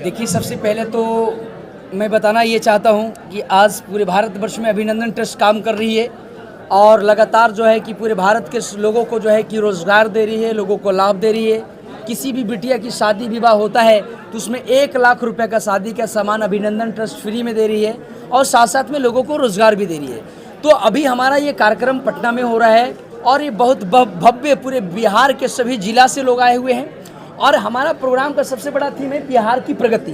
देखिए, सबसे पहले तो मैं बताना ये चाहता हूँ कि आज पूरे भारतवर्ष में अभिनंदन ट्रस्ट काम कर रही है और लगातार जो है कि पूरे भारत के लोगों को जो है कि रोज़गार दे रही है, लोगों को लाभ दे रही है। किसी भी बिटिया की शादी विवाह होता है तो उसमें 1 लाख रुपए का शादी का सामान अभिनंदन ट्रस्ट फ्री में दे रही है और साथ साथ में लोगों को रोज़गार भी दे रही है। तो अभी हमारा ये कार्यक्रम पटना में हो रहा है और ये बहुत भव्य, पूरे बिहार के सभी जिला से लोग आए हुए हैं और हमारा प्रोग्राम का सबसे बड़ा थीम है बिहार की प्रगति।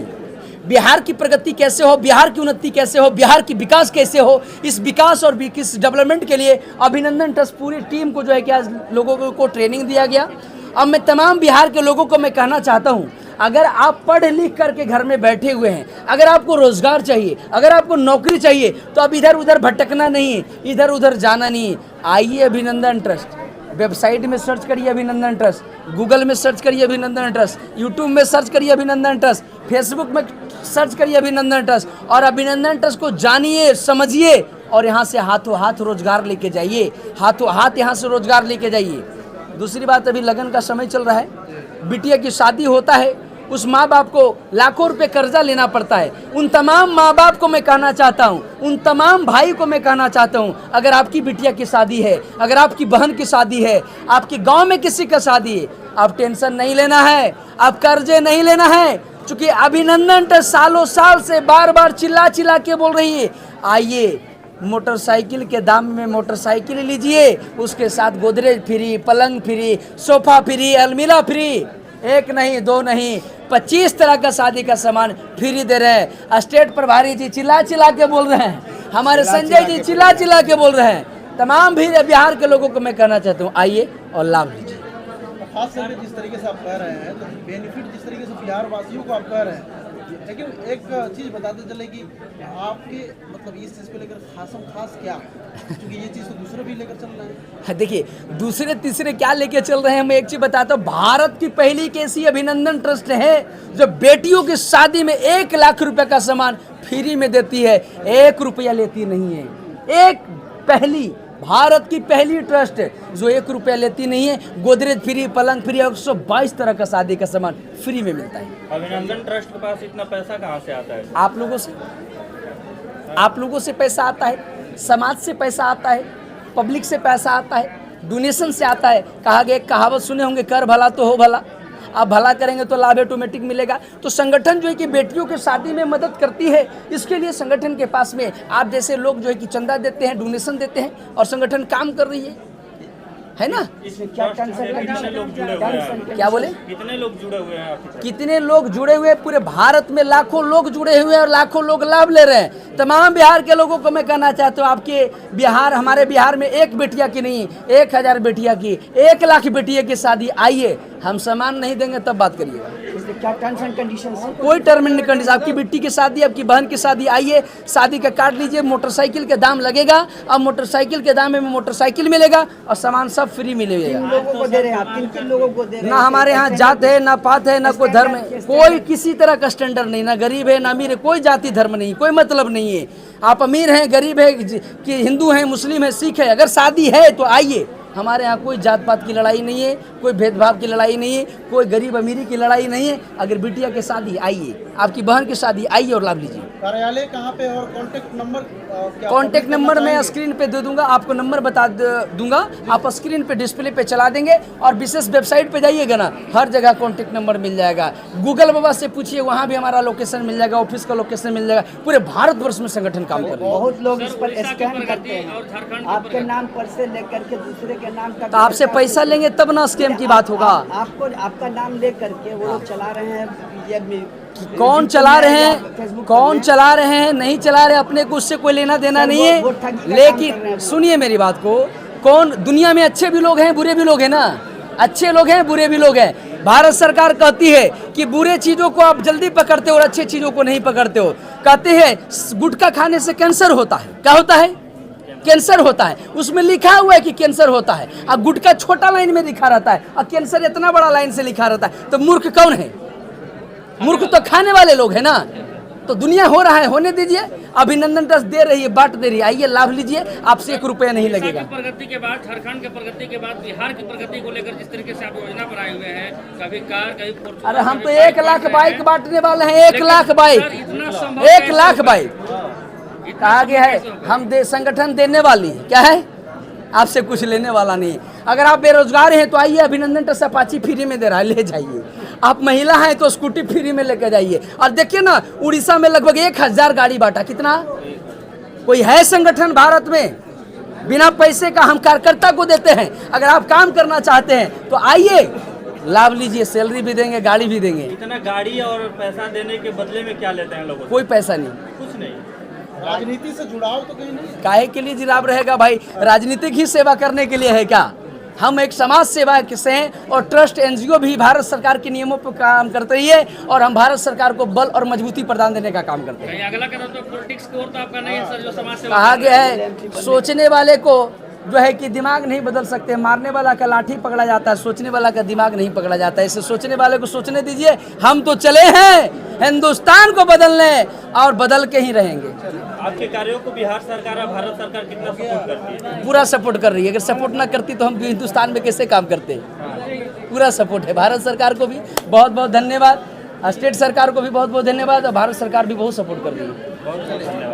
बिहार की प्रगति कैसे हो, बिहार की उन्नति कैसे हो, बिहार की विकास कैसे हो, इस विकास और इस डेवलपमेंट के लिए अभिनंदन ट्रस्ट पूरी टीम को जो है कि आज लोगों को ट्रेनिंग दिया गया। अब मैं तमाम बिहार के लोगों को मैं कहना चाहता हूँ, अगर आप पढ़ लिख करके घर में बैठे हुए हैं, अगर आपको रोजगार चाहिए, अगर आपको नौकरी चाहिए, तो अब इधर उधर भटकना नहीं है, इधर उधर जाना नहीं है। आइए अभिनंदन ट्रस्ट, वेबसाइट में सर्च करिए अभिनंदन ट्रस्ट, गूगल में सर्च करिए अभिनंदन ट्रस्ट, यूट्यूब में सर्च करिए अभिनंदन ट्रस्ट, फेसबुक में सर्च करिए अभिनंदन ट्रस्ट और अभिनंदन ट्रस्ट को जानिए, समझिए और यहाँ से हाथों हाथ रोजगार लेके जाइए, हाथों हाथ यहाँ से रोजगार लेके जाइए। दूसरी बात, अभी लगन का समय चल रहा है, बिटिया की शादी होता है, उस माँ बाप को लाखों रुपए कर्जा लेना पड़ता है। उन तमाम माँ बाप को मैं कहना चाहता हूँ, उन तमाम भाई को मैं कहना चाहता हूँ, अगर आपकी बिटिया की शादी है, अगर आपकी बहन की शादी है, आपके गांव में किसी का शादी है, आप टेंशन नहीं लेना है, आप कर्जे नहीं लेना है, क्योंकि अभिनंदन ट्रस्ट सालों साल से बार बार चिल्ला चिल्ला के बोल रही है, आइए मोटरसाइकिल के दाम में मोटरसाइकिल लीजिए, उसके साथ गोदरेज फ्री, पलंग फ्री, सोफा फ्री, अलमीरा फ्री, 1 नहीं 2 नहीं 25 तरह का शादी का सामान फ्री दे रहे हैं। स्टेट प्रभारी जी चिल्ला चिल्ला के बोल रहे हैं, हमारे संजय जी चिल्ला चिल्ला के बोल रहे हैं। तमाम भी बिहार के लोगों को मैं कहना चाहता हूँ, आइए और लाभ लीजिए। खास करके जिस तरीके से आप कह रहे हैं, तो बेनिफिट जिस तरीके से बिहार वासियों को आप कह रहे हैं, लेकिन एक चीज़ बताते चले कि आपके मतलब इस चीज़ को लेकर खास क्या, क्योंकि ये चीज़ तो दूसरे भी लेकर चल रहे हैं। देखिए, दूसरे तीसरे क्या लेके चल रहे हैं, मैं एक चीज़ बताता हूँ, भारत की पहली कैसी अभिनंदन ट्रस्ट है जो बेटियों की शादी में 1 लाख रुपए का सामान फ्री में देती है, 1 रुपया लेती नहीं है। एक पहली भारत की पहली ट्रस्ट जो 1 रुपया लेती नहीं है, गोदरेज फ्री, पलंग फ्री, 122 तरह का शादी का सामान फ्री में मिलता है। अभिनंदन ट्रस्ट के पास इतना पैसा कहाँ से आता है? आप लोगों से पैसा आता है, समाज से पैसा आता है, पब्लिक से पैसा आता है, डोनेशन से आता है। कहा गया, कहावत सुने होंगे, कर भला तो हो भला। आप भला करेंगे तो लाभ ऑटोमेटिक मिलेगा। तो संगठन जो है कि बेटियों की शादी में मदद करती है, इसके लिए संगठन के पास में आप जैसे लोग जो है कि चंदा देते हैं, डोनेशन देते हैं और संगठन काम कर रही है ना। क्या लोग जुड़े हुए हैं? क्या बोले? कितने लोग जुड़े हुए हैं आपके साथ? कितने लोग जुड़े हुए हैं? पूरे भारत में लाखों लोग जुड़े हुए हैं और लाखों लोग लाभ ले रहे हैं। तमाम बिहार के लोगों को मैं कहना चाहता हूँ, आपके बिहार, हमारे बिहार में 1 बेटिया की नहीं, 1000 बेटिया की, 1 लाख बेटिया की शादी। आइए, हम सामान नहीं देंगे तब बात करिएगा। क्या टर्म्स एंड कंडीशन? कोई टर्म एंड कंडीशन, आपकी बेटी की शादी, आपकी बहन की शादी, आइए शादी का कार्ड लीजिए, मोटरसाइकिल के दाम लगेगा, अब मोटरसाइकिल के दाम में मोटरसाइकिल मिलेगा और सामान सब फ्री मिलेगा। लोगों को दे रहे हैं आप, किन लोगों को दे रहे हैं? ना हमारे यहाँ जात है, ना पात है, ना कोई धर्म है, कोई किसी तरह का स्टैंडर्ड नहीं, ना गरीब है ना अमीर है, कोई जाति धर्म नहीं, कोई मतलब नहीं है। आप अमीर हैं, गरीब है, कि हिंदू हैं, मुस्लिम है, सिख है, अगर शादी है तो आइए। हमारे यहाँ कोई जात पात की लड़ाई नहीं है, कोई भेदभाव की लड़ाई नहीं है, कोई गरीब अमीरी की लड़ाई नहीं है। अगर बिटिया की शादी, आइए, आपकी बहन की शादी, आइए और लाभ लीजिए। कार्यालय कहाँ पे और कॉन्टेक्ट नंबर? कॉन्टेक्ट नंबर मैं स्क्रीन पे दे दूंगा, आपको नंबर बता दूंगा, आप स्क्रीन पे डिस्प्ले पे चला देंगे और विशेष वेबसाइट पे जाइएगा ना, हर जगह कॉन्टेक्ट नंबर मिल जाएगा। गूगल बाबा से पूछिए, वहाँ भी हमारा लोकेशन मिल जाएगा, ऑफिस का लोकेशन मिल जाएगा। पूरे भारतवर्ष में संगठन काम कर रहे हैं। बहुत लोग इस पर स्कैम करते हैं, आपके नाम पर से लेकर के दूसरे के नाम का। तो आपसे पैसा लेंगे तब ना स्कैम की बात होगा। आपको आपका नाम ले करके वो लोग चला रहे हैं। कौन चला रहे हैं, कौन चला रहे हैं, नहीं चला रहे, अपने को उससे कोई लेना देना नहीं है। लेकिन सुनिए मेरी बात को, कौन दुनिया में अच्छे भी लोग हैं, बुरे भी लोग हैं ना, अच्छे लोग हैं, बुरे भी लोग हैं। भारत सरकार कहती है कि बुरे चीज़ों को आप जल्दी पकड़ते हो और अच्छे चीज़ों को नहीं पकड़ते हो। कहते हैं गुटखा खाने से कैंसर होता है। क्या होता है? कैंसर होता है, उसमें लिखा हुआ है कि कैंसर होता है। अब गुटखा छोटा लाइन में लिखा रहता है और कैंसर इतना बड़ा लाइन से लिखा रहता है, तो मूर्ख कौन है? मूर्ख तो खाने वाले लोग हैं ना। तो दुनिया हो रहा है, होने दीजिए। अभिनंदन ट्रस्ट दे रही है, बांट दे रही है। आइए लाभ लीजिए, आपसे 1 रुपया नहीं उड़ीसा लगेगा। की प्रगति के बाद, झारखंड के प्रगति के बाद बिहार की प्रगति को लेकर जिस तरीके से आप योजना बनाए हुए हैं, कभी कार, कभी फॉर्च्यूनर, अरे हम तो कभी 1 लाख बाइक बांटने वाले हैं, 1 लेकिन लाख सर, बाइक, इतना संभव 1 कैसे लाख हो? बाइक इतना कहा गया है। संभव कैसे हो? हम संगठन देने वाली है, क्या है, आपसे कुछ लेने वाला नहीं है। अगर आप बेरोजगार हैं तो आइए, अभिनंदन ट्रस्ट अपाची फ्री में दे रहा है, ले जाइए। आप महिला हैं तो स्कूटी फ्री में लेकर जाइए। और देखिए ना, उड़ीसा में लगभग 1000 गाड़ी बांटा, कितना, कोई है संगठन भारत में बिना पैसे का? हम कार्यकर्ता को देते हैं। अगर आप काम करना चाहते हैं तो आइए, लाभ लीजिए, सैलरी भी देंगे, गाड़ी भी देंगे, इतना गाड़ी और पैसा देने के बदले में क्या लेते हैं लोगों से? कोई पैसा नहीं। कुछ नहीं। राजनीति से जुड़ाव तो कहीं नहीं है। काहे के लिए जुड़ाव रहेगा भाई? राजनीतिक ही सेवा करने के लिए है क्या? हम एक समाज सेवा से हैं और ट्रस्ट एनजीओ भी भारत सरकार के नियमों पर काम करते रही है और हम भारत सरकार को बल और मजबूती प्रदान देने का काम करते हैं। कहीं अगला कदम तो पॉलिटिक्स की ओर तो आपका नहीं है सर, जो समाज सेवा कहा कर रहे गया हैं। है, सोचने वाले को जो है कि दिमाग नहीं बदल सकते, मारने वाला का लाठी पकड़ा जाता है, सोचने वाला का दिमाग नहीं पकड़ा जाता है। इसे सोचने वाले को सोचने दीजिए। हम तो चले हैं हिंदुस्तान को बदलने और बदल के ही रहेंगे। आपके कार्यों को बिहार सरकार और भारत सरकार कितना सपोर्ट करती है? पूरा सपोर्ट कर रही है। अगर सपोर्ट ना करती तो हम हिंदुस्तान में कैसे काम करते? पूरा सपोर्ट है। भारत सरकार को भी बहुत बहुत धन्यवाद, स्टेट सरकार को भी बहुत बहुत धन्यवाद और भारत सरकार भी बहुत सपोर्ट कर रही है।